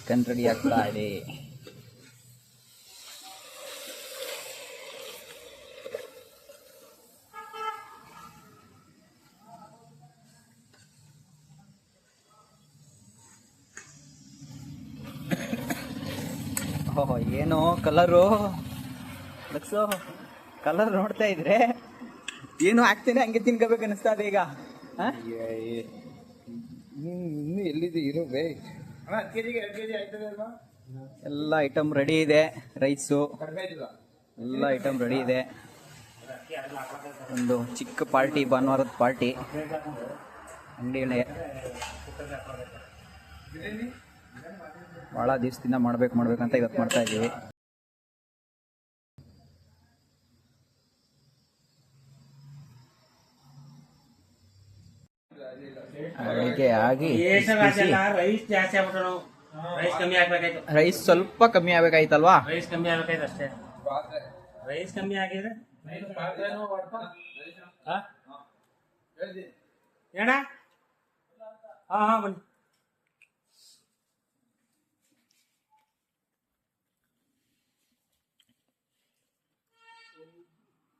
Chicken ready ಆಗ್ತಾ ಇದೆ. ಓಹೋ, ಏನು ಕಲರು ಲಕ್ಸು, ಕಲರ್ ನೋಡ್ತಾ ಇದ್ರೆ ಏನು ಆಗ್ತೇನೆ ಹಂಗೆ ತಿನ್ಕೋಬೇಕು ಅನಿಸ್ತಾ ಇದೆ ಈಗ. ಇನ್ನು ಎಲ್ಲಿದೆ ಇರೋ ಬೇ ಎಲ್ಲ ಐಟಮ್ ರೆಡಿ ಇದೆ. ರೈಸು ಎಲ್ಲ ಐಟಮ್ ರೆಡಿ ಇದೆ. ಒಂದು ಚಿಕ್ಕ ಪಾರ್ಟಿ, ಭಾನುವಾರದ ಪಾರ್ಟಿ ಅಂಗಡಿಗಳೇ. ಭಾಳ ದಿವಸದಿಂದ ಮಾಡ್ಬೇಕಂತ ಇವತ್ತು ಮಾಡ್ತಾ ಇದ್ದೀವಿ. ಅಡಿಗೆ ಆಗಿ ರೈಸ್ ಸ್ವಲ್ಪ ಕಮ್ಮಿ ಆಗ್ಬೇಕಾಯ್ತಲ್ವಾ? ರೈಸ್ ಕಮ್ಮಿ ಆಗ್ಬೇಕಾಯ್ತು ಅಷ್ಟೇ. ರೈಸ್ ಕಮ್ಮಿ ಆಗಿದ್ರೆ ಏನ? ಹಾ ಬನ್ನಿ.